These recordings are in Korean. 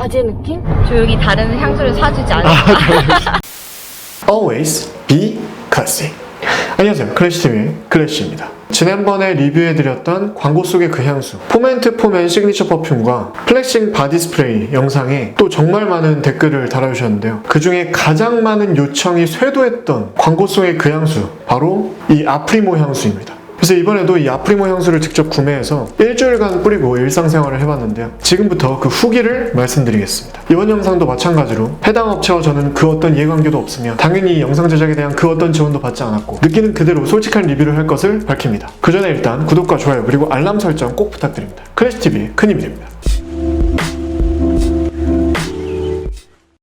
아재 느낌? 저 여기 다른 향수를 사주지 않을까? Always be classy. 안녕하세요, 클래시TV의 클래시입니다. 지난번에 리뷰해드렸던 광고 속의 그 향수 포맨트 포맨 시그니처 퍼퓸과 플렉싱 바디 스프레이 영상에 또 정말 많은 댓글을 달아주셨는데요. 그 중에 가장 많은 요청이 쇄도했던 광고 속의 그 향수, 바로 이 아프리모 향수입니다. 그래서 이번에도 이 아프리모 향수를 직접 구매해서 일주일간 뿌리고 일상생활을 해봤는데요. 지금부터 그 후기를 말씀드리겠습니다. 이번 영상도 마찬가지로 해당 업체와 저는 그 어떤 이해관계도 없으며 당연히 영상 제작에 대한 그 어떤 지원도 받지 않았고 느끼는 그대로 솔직한 리뷰를 할 것을 밝힙니다. 그 전에 일단 구독과 좋아요 그리고 알람 설정 꼭 부탁드립니다. 클래시TV의 큰 힘이 됩니다.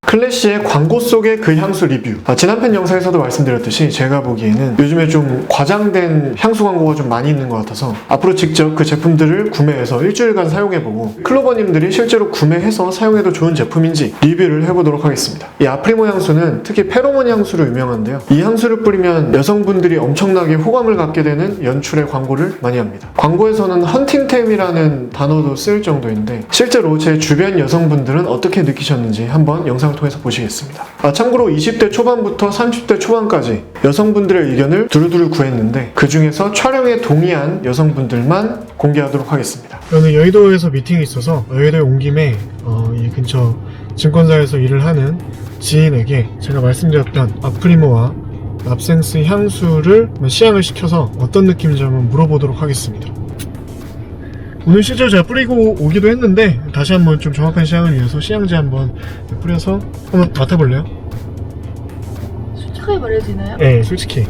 클래시의 광고 속의 그 향수 리뷰. 지난 편 영상에서도 말씀드렸듯이 제가 보기에는 요즘에 좀 과장된 향수 광고가 좀 많이 있는 것 같아서 앞으로 직접 그 제품들을 구매해서 일주일간 사용해보고 클로버님들이 실제로 구매해서 사용해도 좋은 제품인지 리뷰를 해보도록 하겠습니다. 이 아프리모 향수는 특히 페로몬 향수로 유명한데요. 이 향수를 뿌리면 여성분들이 엄청나게 호감을 갖게 되는 연출의 광고를 많이 합니다. 광고에서는 헌팅템이라는 단어도 쓸 정도인데 실제로 제 주변 여성분들은 어떻게 느끼셨는지 한번 영상을 통해서 보시겠습니다. 참고로 20대 초반부터 30대 초반까지 여성분들의 의견을 두루두루 구했는데 그 중에서 촬영에 동의한 여성분들만 공개하도록 하겠습니다. 저는 여의도에서 미팅이 있어서 여의도에 온 김에 이 근처 증권사에서 일을 하는 지인에게 제가 말씀드렸던 아프리모와 납센스 향수를 시향을 시켜서 어떤 느낌인지 한번 물어보도록 하겠습니다. 오늘 실제로 제가 뿌리고 오기도 했는데 다시 한번 좀 정확한 시향을 위해서 시향제 한번 뿌려서 한번 맡아볼래요? 솔직하게 말해도 되나요? 네, 솔직히.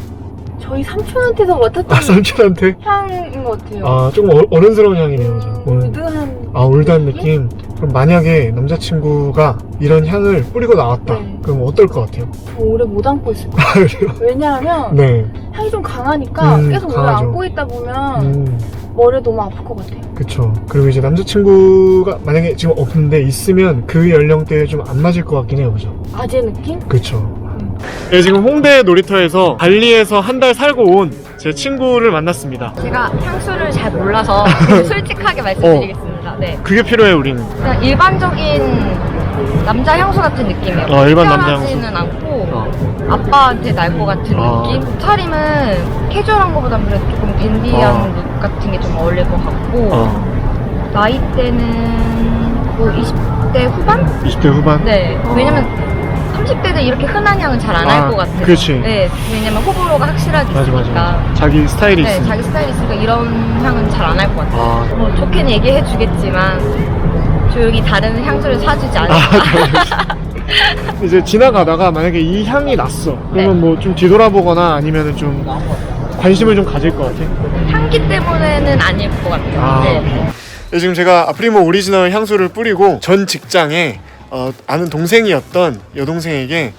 저희 삼촌한테서 맡았던 삼촌한테? 향인 것 같아요. 조금 어른스러운 향이네요. 올드한 올드한 느낌? 그럼 만약에 남자친구가 이런 향을 뿌리고 나왔다. 네. 그럼 어떨 것 같아요? 저 오래 못 안고 있을 것 같아요. 그래요? 왜냐하면 네. 향이 좀 강하니까 계속 오래 강하죠. 안고 있다 보면 머리 너무 아플 것 같아요. 그쵸. 그리고 이제 남자친구가 만약에 지금 없는데 있으면 그 연령대에 좀 안 맞을 것 같긴 해요. 그죠? 아재 느낌? 그쵸. 네, 지금 홍대 놀이터에서 발리에서 한 달 살고 온 제 친구를 만났습니다. 제가 향수를 잘 몰라서 솔직하게 말씀드리겠습니다. 네. 그게 필요해, 우리는. 그냥 일반적인 남자 향수 같은 느낌이에요. 일반 남자 향수. 특별하지는 않고 아빠한테 날 것 같은 느낌? 차림은 캐주얼한 것보다는 그래도 조금 댄디한 룩 같은 게 좀 어울릴 것 같고 나이대는 뭐 20대 후반? 20대 후반? 네. 왜냐면 30대들 이렇게 흔한 향은 잘 안 할 것 같아요. 그렇지. 네. 왜냐면 호불호가 확실하게 있으니까. 맞아. 자기 스타일이 네, 있으니까. 자기 스타일이 있으니까 이런 향은 잘 안 할 것 같아요. 뭐 좋게는 얘기해 주겠지만 조용히 다른 향수를 사주지 않을까. 이제 지나가다가 만약에 이 향이 났어. 그러면 뭐 좀 뒤돌아보거나 아니면 좀 관심을 좀 가질 것 같아? 향기 때문에는 아닐 것 같아요. 네. 지금 제가 아프리모 오리지널 향수를 뿌리고 전 직장에 아는 동생이었던 여동생에게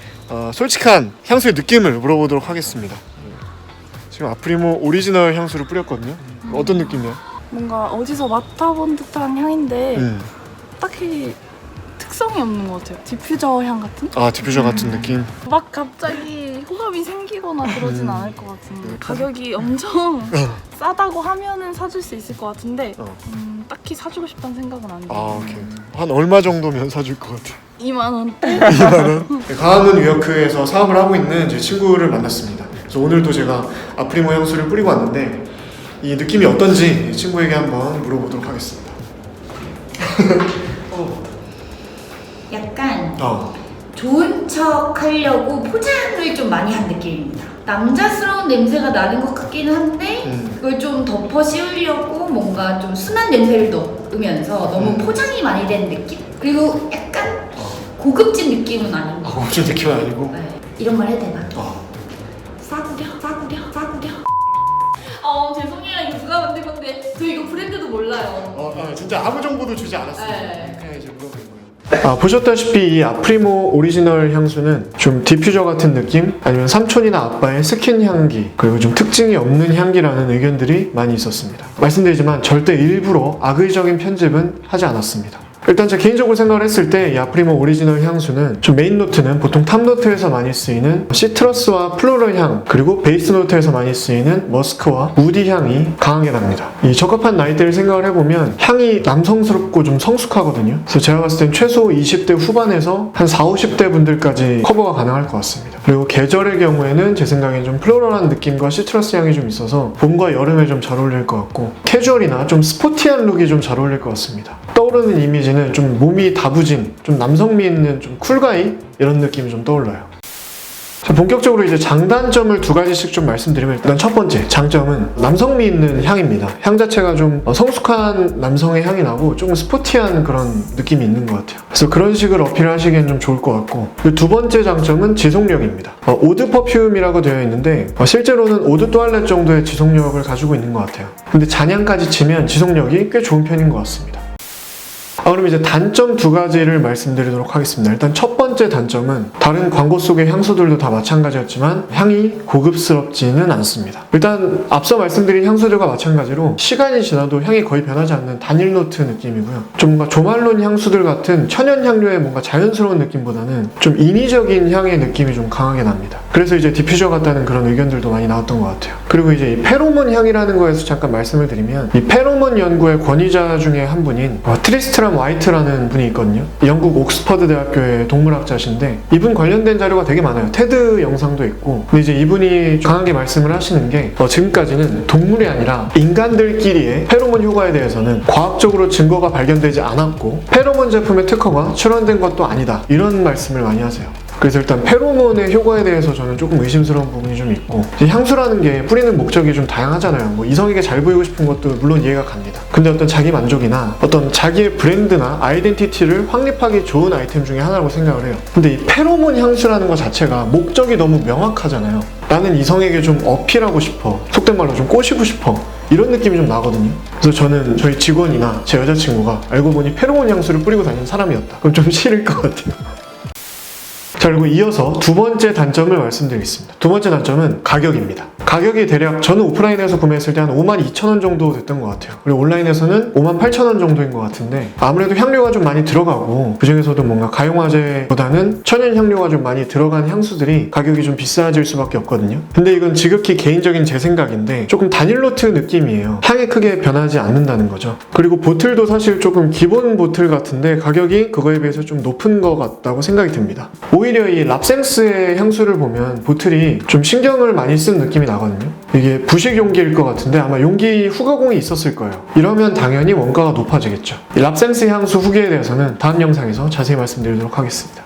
솔직한 향수의 느낌을 물어보도록 하겠습니다. 지금 아프리모 오리지널 향수를 뿌렸거든요. 어떤 느낌이야? 뭔가 어디서 맡아본 듯한 향인데 딱히 특성이 없는 것 같아요. 디퓨저 향 같은? 디퓨저 같은 느낌? 막 갑자기 호감이 생기거나 그러진 않을 것 같은데 가격이 엄청 싸다고 하면은 사줄 수 있을 것 같은데 딱히 사주고 싶다는 생각은 안 들어요. 오케이. 한 얼마 정도면 사줄 것 같아? 2만 원대? 2만원? 강화문 위어크에서 사업을 하고 있는 제 친구를 만났습니다. 그래서 오늘도 제가 아프리모 향수를 뿌리고 왔는데 이 느낌이 어떤지 친구에게 한번 물어보도록 하겠습니다. 약간 좋은 척 하려고 포장을 좀 많이 한 느낌입니다. 남자스러운 냄새가 나는 것 같기는 한데 그걸 좀 덮어 씌우려고 뭔가 좀 순한 냄새를 넣으면서 너무 포장이 많이 된 느낌? 그리고 약간 고급진 느낌은 아니고 고급진 느낌은 아니고? 네. 이런 말 해야 되나? 싸구려. 죄송해요. 이거 누가 만든 건데 저 이거 브랜드도 몰라요. 진짜 아무 정보도 주지 않았어요. 네. 그냥 이제 물어본 거예요. 보셨다시피 이 아프리모 오리지널 향수는 좀 디퓨저 같은 느낌? 아니면 삼촌이나 아빠의 스킨 향기, 그리고 좀 특징이 없는 향기라는 의견들이 많이 있었습니다. 말씀드리지만 절대 일부러 악의적인 편집은 하지 않았습니다. 일단 제 개인적으로 생각을 했을 때 이 아프리모 오리지널 향수는 좀 메인 노트는 보통 탑 노트에서 많이 쓰이는 시트러스와 플로럴 향, 그리고 베이스 노트에서 많이 쓰이는 머스크와 우디 향이 강하게 납니다. 이 적합한 나이대를 생각을 해보면 향이 남성스럽고 좀 성숙하거든요. 그래서 제가 봤을 땐 최소 20대 후반에서 한 40, 50대 분들까지 커버가 가능할 것 같습니다. 그리고 계절의 경우에는 제 생각엔 좀 플로럴한 느낌과 시트러스 향이 좀 있어서 봄과 여름에 좀 잘 어울릴 것 같고, 캐주얼이나 좀 스포티한 룩이 좀 잘 어울릴 것 같습니다. 떠오르는 이미지는 좀 몸이 다부진, 좀 남성미 있는 좀 쿨가이 이런 느낌이 좀 떠올라요. 자, 본격적으로 이제 장단점을 두 가지씩 좀 말씀드리면, 일단 첫 번째 장점은 남성미 있는 향입니다. 향 자체가 좀 성숙한 남성의 향이 나고 조금 스포티한 그런 느낌이 있는 것 같아요. 그래서 그런 식으로 어필을 하시기엔 좀 좋을 것 같고, 그리고 두 번째 장점은 지속력입니다. 오드 퍼퓸이라고 되어 있는데 실제로는 오드 또알렛 정도의 지속력을 가지고 있는 것 같아요. 근데 잔향까지 치면 지속력이 꽤 좋은 편인 것 같습니다. 그럼 이제 단점 두 가지를 말씀드리도록 하겠습니다. 일단 첫 번째 단점은 다른 광고 속의 향수들도 다 마찬가지였지만 향이 고급스럽지는 않습니다. 일단 앞서 말씀드린 향수들과 마찬가지로 시간이 지나도 향이 거의 변하지 않는 단일 노트 느낌이고요. 좀 뭔가 조말론 향수들 같은 천연 향료의 뭔가 자연스러운 느낌보다는 좀 인위적인 향의 느낌이 좀 강하게 납니다. 그래서 이제 디퓨저 같다는 그런 의견들도 많이 나왔던 것 같아요. 그리고 이제 이 페로몬 향이라는 거에서 잠깐 말씀을 드리면, 이 페로몬 연구의 권위자 중에 한 분인 트리스트람 화이트라는 분이 있거든요. 영국 옥스퍼드 대학교의 동물학자신데 이분 관련된 자료가 되게 많아요. 테드 영상도 있고. 근데 이제 이분이 강하게 말씀을 하시는 게 지금까지는 동물이 아니라 인간들끼리의 페로몬 효과에 대해서는 과학적으로 증거가 발견되지 않았고 페로몬 제품의 특허가 출원된 것도 아니다, 이런 말씀을 많이 하세요. 그래서 일단 페로몬의 효과에 대해서 저는 조금 의심스러운 부분이 좀 있고, 향수라는 게 뿌리는 목적이 좀 다양하잖아요. 뭐 이성에게 잘 보이고 싶은 것도 물론 이해가 갑니다. 근데 어떤 자기 만족이나 어떤 자기의 브랜드나 아이덴티티를 확립하기 좋은 아이템 중에 하나라고 생각을 해요. 근데 이 페로몬 향수라는 것 자체가 목적이 너무 명확하잖아요. 나는 이성에게 좀 어필하고 싶어, 속된 말로 좀 꼬시고 싶어, 이런 느낌이 좀 나거든요. 그래서 저는 저희 직원이나 제 여자친구가 알고 보니 페로몬 향수를 뿌리고 다니는 사람이었다, 그럼 좀 싫을 것 같아요. 자, 그리고 이어서 두 번째 단점을 말씀드리겠습니다. 두 번째 단점은 가격입니다. 가격이 대략 저는 오프라인에서 구매했을 때 한 52,000원 정도 됐던 것 같아요. 그리고 온라인에서는 58,000원 정도인 것 같은데, 아무래도 향료가 좀 많이 들어가고 그 중에서도 뭔가 가용화제보다는 천연 향료가 좀 많이 들어간 향수들이 가격이 좀 비싸질 수밖에 없거든요. 근데 이건 지극히 개인적인 제 생각인데 조금 단일 노트 느낌이에요. 향이 크게 변하지 않는다는 거죠. 그리고 보틀도 사실 조금 기본 보틀 같은데 가격이 그거에 비해서 좀 높은 것 같다고 생각이 듭니다. 오히려 이 랍생스의 향수를 보면 보틀이 좀 신경을 많이 쓴 느낌이 나거든요. 이게 부식 용기일 것 같은데 아마 용기 후가공이 있었을 거예요. 이러면 당연히 원가가 높아지겠죠. 이 랍생스 향수 후기에 대해서는 다음 영상에서 자세히 말씀드리도록 하겠습니다.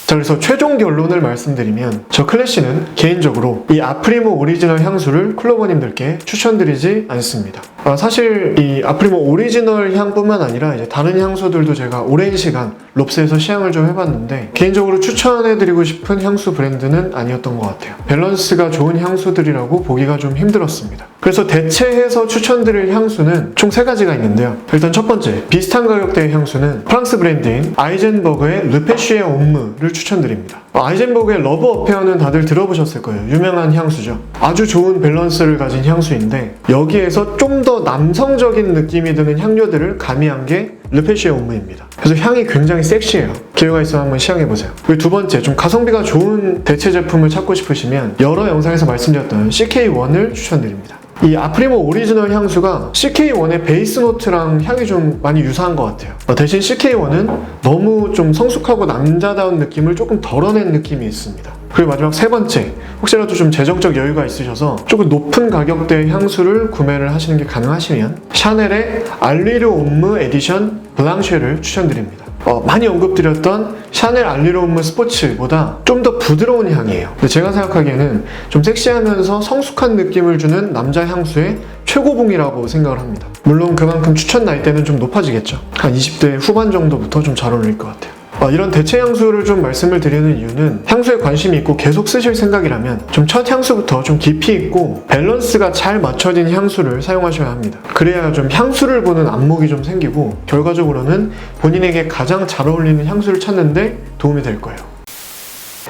자, 그래서 최종 결론을 말씀드리면 저 클래시는 개인적으로 이 아프리모 오리지널 향수를 클로버님들께 추천드리지 않습니다. 사실 이 아프리모 오리지널 향뿐만 아니라 이제 다른 향수들도 제가 오랜 시간 롭스에서 시향을 좀 해봤는데 개인적으로 추천해드리고 싶은 향수 브랜드는 아니었던 것 같아요. 밸런스가 좋은 향수들이라고 보기가 좀 힘들었습니다. 그래서 대체해서 추천드릴 향수는 총 3가지가 있는데요. 일단 첫 번째, 비슷한 가격대의 향수는 프랑스 브랜드인 아이젠버그의 르페쉬에 옴무를 추천드립니다. 아이젠버그의 러브 어페어는 다들 들어보셨을 거예요. 유명한 향수죠. 아주 좋은 밸런스를 가진 향수인데 여기에서 좀 더 남성적인 느낌이 드는 향료들을 가미한 게 르페쉬에 옴무입니다. 그래서 향이 굉장히 섹시해요. 기회가 있으면 한번 시향해보세요. 그리고 두 번째, 좀 가성비가 좋은 대체 제품을 찾고 싶으시면 여러 영상에서 말씀드렸던 CK1을 추천드립니다. 이 아프리모 오리지널 향수가 CK1의 베이스 노트랑 향이 좀 많이 유사한 것 같아요. 대신 CK1은 너무 좀 성숙하고 남자다운 느낌을 조금 덜어낸 느낌이 있습니다. 그리고 마지막 세 번째, 혹시라도 좀 재정적 여유가 있으셔서 조금 높은 가격대의 향수를 구매를 하시는 게 가능하시면 샤넬의 알리르 옴무 에디션 블랑쉐를 추천드립니다. 많이 언급드렸던 샤넬 알리르 옴무 스포츠보다 좀 더 부드러운 향이에요. 근데 제가 생각하기에는 좀 섹시하면서 성숙한 느낌을 주는 남자 향수의 최고봉이라고 생각을 합니다. 물론 그만큼 추천 나이대는 좀 높아지겠죠. 한 20대 후반 정도부터 좀 잘 어울릴 것 같아요. 이런 대체 향수를 좀 말씀을 드리는 이유는 향수에 관심이 있고 계속 쓰실 생각이라면 좀 첫 향수부터 좀 깊이 있고 밸런스가 잘 맞춰진 향수를 사용하셔야 합니다. 그래야 좀 향수를 보는 안목이 좀 생기고 결과적으로는 본인에게 가장 잘 어울리는 향수를 찾는 데 도움이 될 거예요.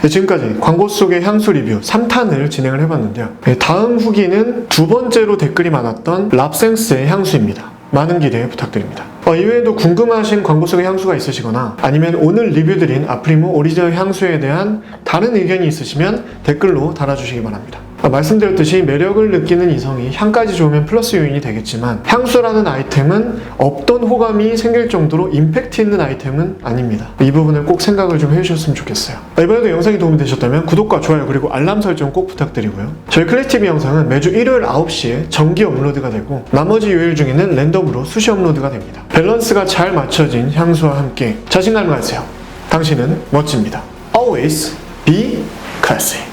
네, 지금까지 광고 속의 향수 리뷰 3탄을 진행을 해봤는데요. 네, 다음 후기는 두 번째로 댓글이 많았던 랍생스의 향수입니다. 많은 기대 부탁드립니다. 이외에도 궁금하신 광고 속의 향수가 있으시거나 아니면 오늘 리뷰드린 아프리모 오리지널 향수에 대한 다른 의견이 있으시면 댓글로 달아주시기 바랍니다. 말씀드렸듯이 매력을 느끼는 이성이 향까지 좋으면 플러스 요인이 되겠지만 향수라는 아이템은 없던 호감이 생길 정도로 임팩트 있는 아이템은 아닙니다. 이 부분을 꼭 생각을 좀 해주셨으면 좋겠어요. 이번에도 영상이 도움이 되셨다면 구독과 좋아요 그리고 알람 설정 꼭 부탁드리고요. 저희 클릭TV 영상은 매주 일요일 9시에 정기 업로드가 되고 나머지 요일 중에는 랜덤으로 수시 업로드가 됩니다. 밸런스가 잘 맞춰진 향수와 함께 자신감을 가지세요. 당신은 멋집니다. Always be classy.